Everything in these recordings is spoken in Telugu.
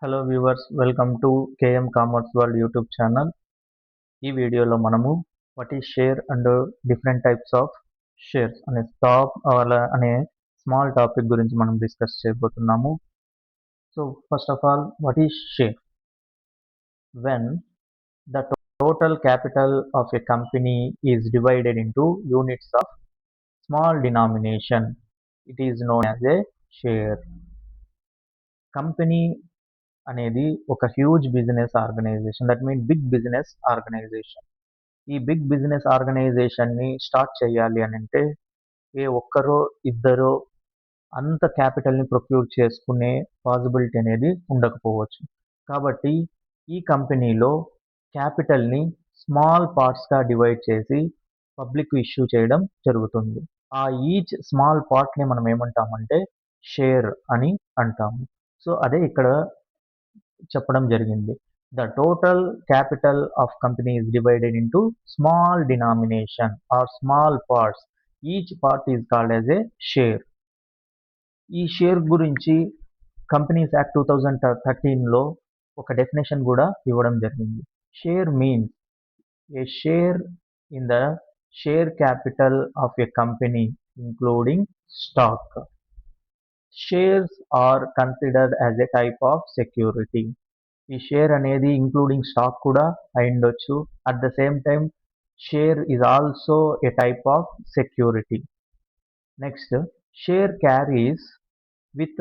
Hello viewers, welcome to KM commerce world YouTube channel. ఈ వీడియోలో మనము what is share and different types of shares అనే స్టాక్ అనే స్మాల్ టాపిక్ గురించి మనం డిస్కస్ చేయబోతున్నాము. So first of all, what is share? When the total capital of a company is divided into units of small denomination, it is known as a share. Company అనేది ఒక huge business organization, that mean big business organization. ఈ బిగ్ బిజినెస్ ఆర్గనైజేషన్ని స్టార్ట్ చేయాలి అని అంటే ఏ ఒక్కరో ఇద్దరో అంత క్యాపిటల్ని ప్రొక్యూర్ చేసుకునే పాసిబిలిటీ అనేది ఉండకపోవచ్చు. కాబట్టి ఈ కంపెనీలో క్యాపిటల్ని స్మాల్ పార్ట్స్గా డివైడ్ చేసి పబ్లిక్ ఇష్యూ చేయడం జరుగుతుంది. ఆ ఈచ్ స్మాల్ పార్ట్ని మనం ఏమంటామంటే షేర్ అని అంటాము. సో అదే ఇక్కడ చెప్పడం జరిగింది. The total capital of company is divided into small denomination or small parts. Each part is called as a share. ఈ షేర్ గురించి కంపెనీస్ యాక్ట్ 2013లో ఒక డెఫినేషన్ కూడా ఇవ్వడం జరిగింది. Share means a share in the share capital of a company including stock. Shares are considered as a type of security. ఈ షేర్ అనేది ఇంక్లూడింగ్ స్టాక్ కూడా అయిండొచ్చు. At the same time share is also a type of security. Next, share carries with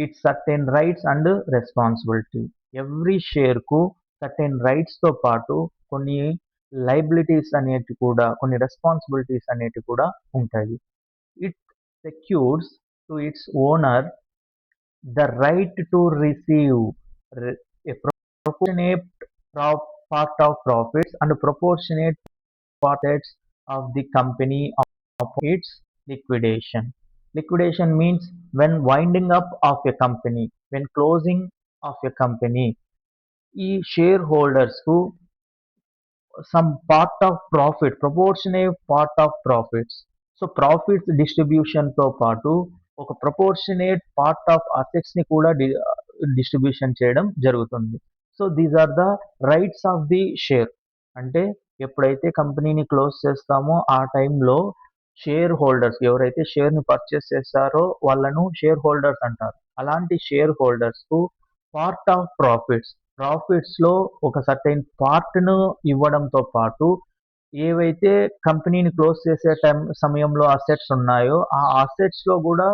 its certain rights and responsibility. Every షేర్కు సర్టెన్ రైట్స్తో పాటు కొన్ని లైబిలిటీస్ అనేవి కూడా, కొన్ని రెస్పాన్సిబిలిటీస్ అనేవి కూడా ఉంటాయి. It secures to it's owner the right to receive a proportionate part of profits and proportionate parts of the company of its liquidation. Liquidation means when winding up of a company, when closing of a company, ఈ షేర్ హోల్డర్స్కు some part of profit, proportionate part of profits. So profits డిస్ట్రిబ్యూషన్తో పాటు ఒక ప్రపోర్షనేట్ పార్ట్ ఆఫ్ అసెట్స్ని కూడా డిస్ట్రిబ్యూషన్ చేయడం జరుగుతుంది. So these are the rights of the share. అంటే ఎప్పుడైతే కంపెనీని క్లోజ్ చేస్తామో ఆ టైంలో షేర్ హోల్డర్స్, ఎవరైతే షేర్ని పర్చేస్ చేస్తారో వాళ్ళను షేర్ హోల్డర్స్ అంటారు. అలాంటి షేర్ హోల్డర్స్కు పార్ట్ ఆఫ్ ప్రాఫిట్స్లో ఒక సర్టైన్ పార్ట్ను ఇవ్వడంతో పాటు ఏవైతే కంపెనీని క్లోజ్ చేసే సమయంలో అసెట్స్ ఉన్నాయో ఆ అసెట్స్లో కూడా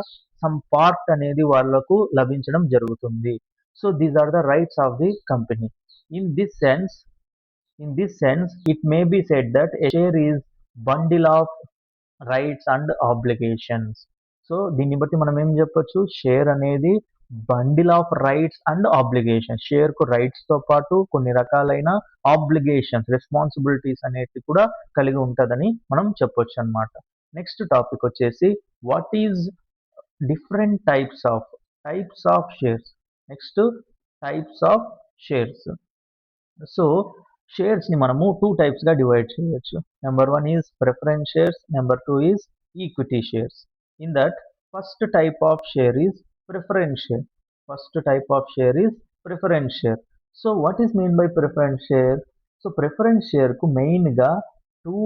సమ్ పార్ట్ అనేది వాళ్లకు లభించడం జరుగుతుంది. So these are the rights of the company. In this sense it may be said that a share is bundle of rights and obligations. So దీన్ని బట్టి మనం ఏం చెప్పొచ్చు? షేర్ అనేది bundle of rights and obligations. షేర్కు రైట్స్తో పాటు కొన్ని రకాలైన ఆబ్లిగేషన్స్, రెస్పాన్సిబిలిటీస్ అనేవి కూడా కలిగి ఉంటుందని మనం చెప్పొచ్చు అనమాట. నెక్స్ట్ టాపిక్ వచ్చేసి what is different types of shares. Next, types of shares. So షేర్స్ని మనము 2 టైప్స్గా డివైడ్ చేయొచ్చు. Number 1 is preference shares, number 2 is equity shares. In that first type of share is preference share. So what is mean by preference share? So preference షేర్కు మెయిన్గా 2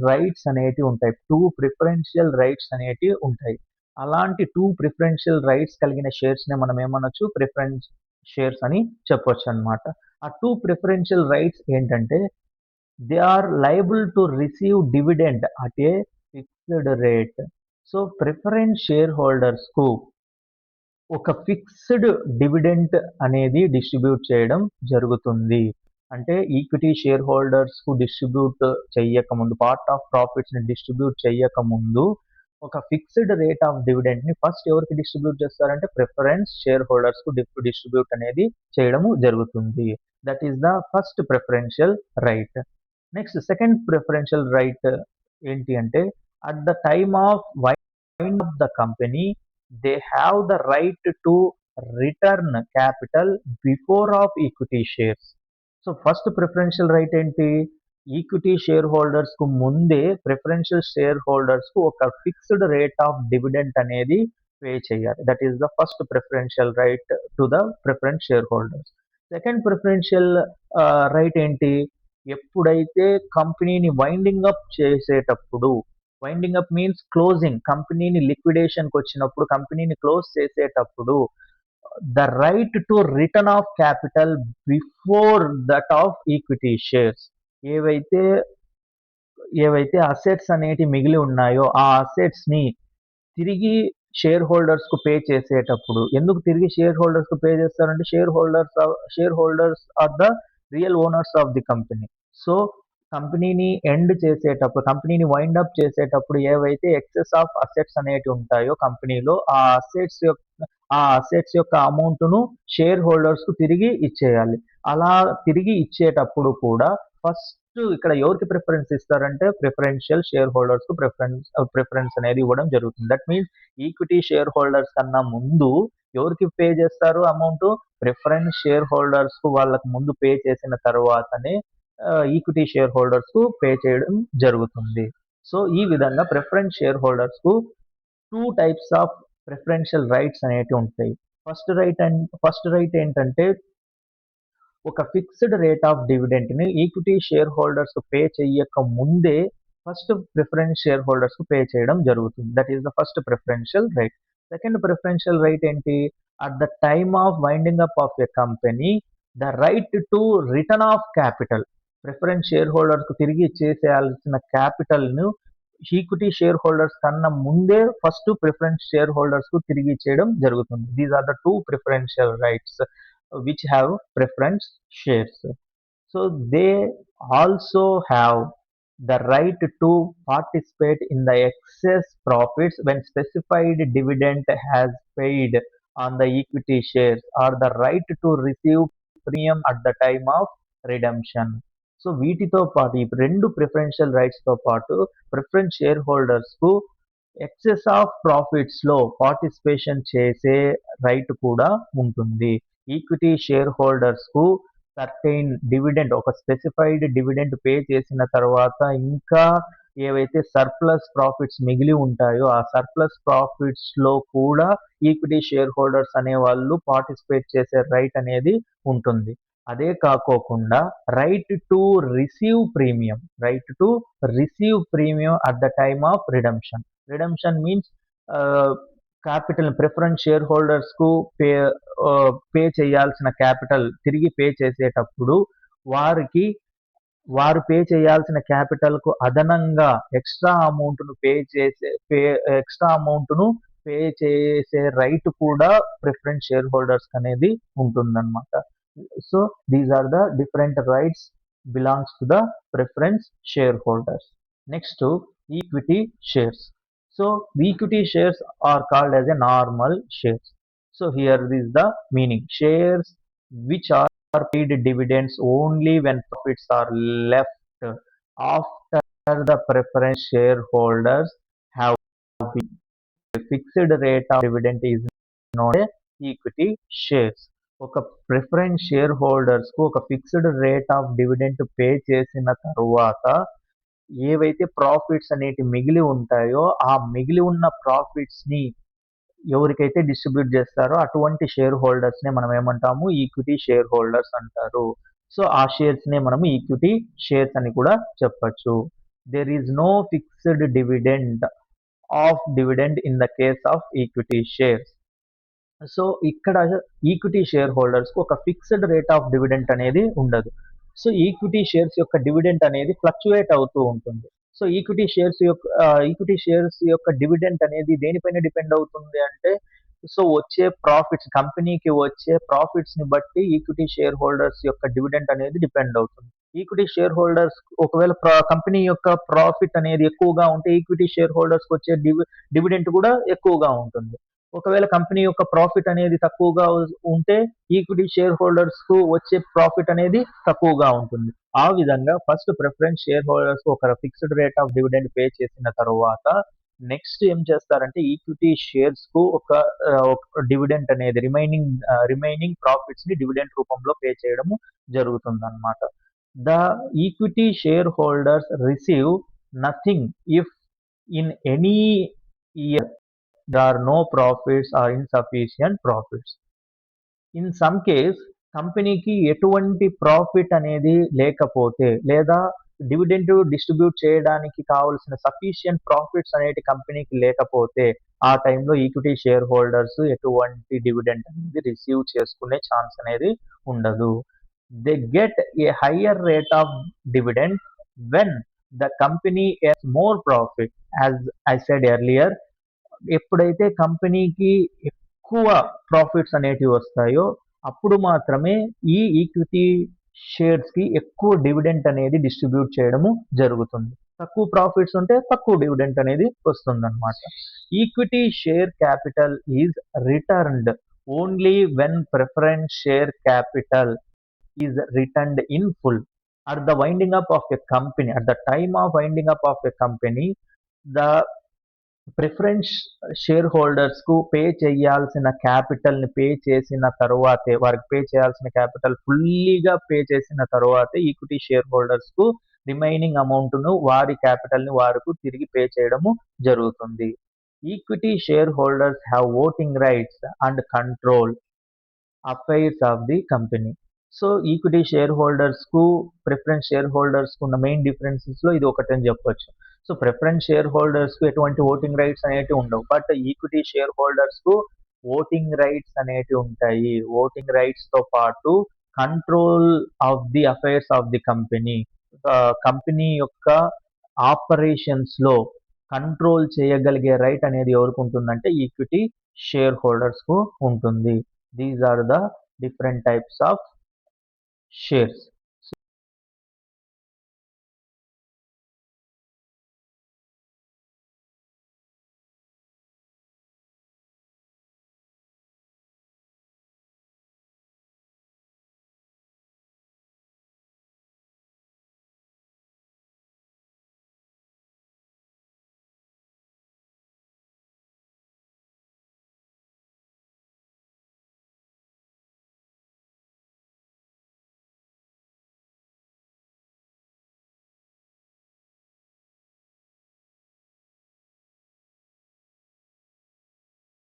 రైట్స్ అనేటివి ఉంటాయి, 2 ప్రిఫరెన్షియల్ రైట్స్ అనేటివి ఉంటాయి. అలాంటి 2 ప్రిఫరెన్షియల్ రైట్స్ కలిగిన షేర్స్నే మనం ఏమనొచ్చు? ప్రిఫరెన్స్ షేర్స్ అని చెప్పొచ్చు అనమాట. ఆ 2 ప్రిఫరెన్షియల్ రైట్స్ ఏంటంటే they are liable to receive dividend at a fixed rate. So preference share హోల్డర్స్కు ఒక ఫిక్స్డ్ డివిడెంట్ అనేది డిస్ట్రిబ్యూట్ చేయడం జరుగుతుంది. అంటే ఈక్విటీ షేర్ హోల్డర్స్కు డిస్ట్రిబ్యూట్ చేయకముందు, పార్ట్ ఆఫ్ ప్రాఫిట్స్ని డిస్ట్రిబ్యూట్ చేయకముందు ఒక ఫిక్స్డ్ రేట్ ఆఫ్ డివిడెంట్ని ఫస్ట్ ఎవరికి డిస్ట్రిబ్యూట్ చేస్తారంటే ప్రిఫరెన్స్ షేర్ హోల్డర్స్కు డిస్ట్రిబ్యూట్ అనేది చేయడము జరుగుతుంది. That is the first preferential right. Next, second preferential right ఏంటి అంటే at the time of wind up the company they have the right to return capital before of equity shares. So first preferential right ఏంటి? ఈక్విటీ షేర్ హోల్డర్స్కు ముందే ప్రిఫరెన్షియల్ షేర్ హోల్డర్స్కు ఒక ఫిక్స్డ్ రేట్ ఆఫ్ డివిడెంట్ అనేది పే చేయాలి. That is the first preferential right to the preference share holders. Second preferential right ఏంటి? ఎప్పుడైతే కంపెనీని వైండింగ్ అప్ చేసేటప్పుడు, వైండింగ్ అప్ మీన్స్ క్లోజింగ్, కంపెనీని లిక్విడేషన్కి వచ్చినప్పుడు, కంపెనీని క్లోజ్ చేసేటప్పుడు the right to return of capital before that of equity shares. ఏవైతే ఏవైతే అసెట్స్ అనేటి మిగిలి ఉన్నాయో ఆ అసెట్స్ ని తిరిగి షేర్ హోల్డర్స్ కు పే చేసేటప్పుడు, ఎందుకు తిరిగి షేర్ హోల్డర్స్ కు పే చేస్తారంటే share holders are the real owners of the company. So కంపెనీని ఎండ్ చేసేటప్పుడు, కంపెనీని వైండ్ అప్ చేసేటప్పుడు ఏవైతే ఎక్సెస్ ఆఫ్ అసెట్స్ అనేవి ఉంటాయో కంపెనీలో, ఆ అసెట్స్ యొక్క అమౌంట్ ను షేర్ హోల్డర్స్ కు తిరిగి ఇచ్చేయాలి. అలా తిరిగి ఇచ్చేటప్పుడు కూడా ఫస్ట్ ఇక్కడ ఎవరికి ప్రిఫరెన్స్ ఇస్తారంటే ప్రిఫరెన్షియల్ షేర్ హోల్డర్స్ కు ప్రిఫరెన్స్ అనేది ఇవ్వడం జరుగుతుంది. That means equity share holders కన్నా ముందు ఎవరికి పే చేస్తారు అమౌంట్? ప్రిఫరెన్స్ షేర్ హోల్డర్స్ కు వాళ్ళకు ముందు పే చేసిన తర్వాతనే ఈక్విటీ షేర్ హోల్డర్స్ కు పే చేయడం జరుగుతుంది. సో ఈ విధంగా ప్రిఫరెన్స్ షేర్ హోల్డర్స్ కు 2 టైప్స్ ఆఫ్ ప్రిఫరెన్షియల్ రైట్స్ అనేటివి ఉంటాయి. ఫస్ట్ రైట్ ఏంటంటే ఒక ఫిక్స్డ్ రేట్ ఆఫ్ డివిడెంట్ ని ఈక్విటీ షేర్ హోల్డర్స్ పే చేయక ముందే ఫస్ట్ ప్రిఫరెన్స్ షేర్ హోల్డర్స్ కు పే చేయడం జరుగుతుంది. That is the first preferential right. Second preferential right ఏంటి? At the time of winding up of a company the right to return of capital. Preference share holders కు తిరిగి ఇచ్చేసేయాల్సిన క్యాపిటల్ ను ఈక్విటీ షేర్ హోల్డర్స్ కన్నా ముందే ఫస్ట్ ప్రిఫరెన్స్ షేర్ హోల్డర్స్ కు తిరిగి ఇచ్చేయడం జరుగుతుంది. These are the two preferential rights which have preference shares. So they also have the right to participate in the excess profits when specified dividend has paid on the equity shares, or the right to receive premium at the time of redemption. So వీటితో పాటు ఈ రెండు ప్రిఫరెన్షియల్ రైట్స్ తో పాటు ప్రిఫరెన్స్ షేర్ హోల్డర్స్ కు ఎక్సెస్ ఆఫ్ ప్రాఫిట్స్ లో పార్టిసిపేషన్ చేసే రైట్ కూడా ఉంటుంది. ఈక్విటీ షేర్ హోల్డర్స్ కు సర్టైన్ డివిడెండ్, ఒక స్పెసిఫైడ్ డివిడెండ్ పే చేసిన తర్వాత ఇంకా ఏవైతే సర్ప్లస్ ప్రాఫిట్స్ మిగిలి ఉంటాయో ఆ సర్ప్లస్ ప్రాఫిట్స్ లో కూడా ఈక్విటీ షేర్ హోల్డర్స్ అనే వాళ్ళు పార్టిసిపేట్ చేసే రైట్ అనేది ఉంటుంది. అదే కాకోకుండా right to receive premium, at the time of redemption. Redemption means capital preference share holders కు పే చేయాల్సిన క్యాపిటల్ తిరిగి పే చేసేటప్పుడు వారు పే చేయాల్సిన క్యాపిటల్ కు అదనంగా ఎక్స్ట్రా అమౌంట్ ను పే చేసే రైట్ కూడా ప్రిఫరెన్స్ షేర్ హోల్డర్స్ అనేది ఉంటుందన్నమాట. So these are the different rights belongs to the preference share holders. Next equity shares. So equity shares are called as a normal shares. So here is the meaning: shares which are paid dividends only when profits are left after the preference shareholders have been. A fixed rate of dividend is known as equity shares. ఒక ప్రిఫరెన్స్ షేర్ హోల్డర్స్ కు ఒక fixed rate of dividend pay చేసిన తరువాత ఏవైతే ప్రాఫిట్స్ అనేటి మిగిలి ఉంటాయో ఆ మిగిలి ఉన్న ప్రాఫిట్స్ ని ఎవరికైతే డిస్ట్రిబ్యూట్ చేస్తారో అటువంటి షేర్ హోల్డర్స్ నే మనం ఏమంటాము? ఈక్విటీ షేర్ హోల్డర్స్ అంటారు. సో ఆ షేర్స్ నే మనము ఈక్విటీ షేర్స్ అని కూడా చెప్పచ్చు. There is no fixed dividend in the case of equity shares. So ఇక్కడ ఈక్విటీ షేర్ హోల్డర్స్ కు ఒక ఫిక్స్డ్ రేట్ ఆఫ్ డివిడెంట్ అనేది ఉండదు. సో ఈక్విటీ షేర్స్ యొక్క డివిడెంట్ అనేది ఫ్లక్చువేట్ అవుతూ ఉంటుంది. సో ఈక్విటీ షేర్స్ యొక్క డివిడెంట్ అనేది దేనిపైన డిపెండ్ అవుతుంది అంటే, సో వచ్చే ప్రాఫిట్స్, కంపెనీకి వచ్చే ప్రాఫిట్స్ ని బట్టి ఈక్విటీ షేర్ హోల్డర్స్ యొక్క డివిడెంట్ అనేది డిపెండ్ అవుతుంది. ఈక్విటీ షేర్ హోల్డర్స్ ఒకవేళ కంపెనీ యొక్క ప్రాఫిట్ అనేది ఎక్కువగా ఉంటే ఈక్విటీ షేర్ హోల్డర్స్ వచ్చే డివిడెంట్ కూడా ఎక్కువగా ఉంటుంది. ఒకవేళ కంపెనీ యొక్క ప్రాఫిట్ అనేది తక్కువగా ఉంటే ఈక్విటీ షేర్ హోల్డర్స్ కు వచ్చే ప్రాఫిట్ అనేది తక్కువగా ఉంటుంది. ఆ విధంగా ఫస్ట్ ప్రిఫరెన్స్ షేర్ హోల్డర్స్ కు ఒక fixed rate of dividend pay చేసిన తర్వాత నెక్స్ట్ ఏం చేస్తారంటే ఈక్విటీ షేర్స్ కు ఒక డివిడెంట్ అనేది రిమైనింగ్ ప్రాఫిట్స్ ని డివిడెంట్ రూపంలో పే చేయడము జరుగుతుంది అన్నమాట. The equity share holders receive nothing if in any year there are no profits or insufficient profits. In some case కంపెనీకి ఎటువంటి ప్రాఫిట్ అనేది లేకపోతే లేదా డివిడెండ్ డిస్ట్రిబ్యూట్ చేయడానికి కావాల్సిన సఫిషియంట్ ప్రాఫిట్స్ అనేటి కంపెనీకి లేకపోతే ఆ టైంలో ఈక్విటీ షేర్ హోల్డర్స్ ఎటువంటి డివిడెండ్ అనేది రిసీవ్ చేసుకునే ఛాన్స్ అనేది ఉండదు. They get a higher rate of dividend when the company earns more profit. As I said earlier, ఎప్పుడైతే కంపెనీకి ఎక్కువ ప్రాఫిట్స్ అనేటివి వస్తాయో అప్పుడు మాత్రమే ఈ ఈక్విటీ షేర్స్ కి ఎక్కువ డివిడెంట్ అనేది డిస్ట్రిబ్యూట్ చేయడము జరుగుతుంది. తక్కువ ప్రాఫిట్స్ ఉంటే తక్కువ డివిడెంట్ అనేది వస్తుంది అనమాట. Equity share capital is returned only when preference share capital is returned in full at the winding up of a company. At the time of winding up of a company, the preference share holders కు పే చేయాల్సిన క్యాపిటల్ ని పే చేసిన తర్వాతే, వారికి పే చేయాల్సిన క్యాపిటల్ ఫుల్లీగా పే చేసిన తర్వాతే ఈక్విటీ షేర్ హోల్డర్స్ కు రిమైనింగ్ అమౌంట్ ను వారి క్యాపిటల్ ని వారికి తిరిగి పే చేయడము జరుగుతుంది. Equity share holders have voting rights and control affairs of the company. So equity share holders కు ప్రిఫరెన్స్ షేర్ హోల్డర్స్ కు ఉన్న మెయిన్ డిఫరెన్సెస్ లో ఇది ఒకటి అని చెప్పొచ్చు. సో ప్రిఫరెన్స్ షేర్ హోల్డర్స్ కు ఎటువంటి ఓటింగ్ రైట్స్ అనేటివి ఉండవు, బట్ ఈక్విటీ షేర్ హోల్డర్స్ కు ఓటింగ్ రైట్స్ అనేటివి ఉంటాయి. ఓటింగ్ రైట్స్ తో పాటు control of the affairs of the company, company యొక్క ఆపరేషన్స్ లో కంట్రోల్ చేయగలిగే రైట్ అనేది ఎవరికి ఉంటుందంటే ఈక్విటీ షేర్ హోల్డర్స్ కు ఉంటుంది. These are the different types of shares.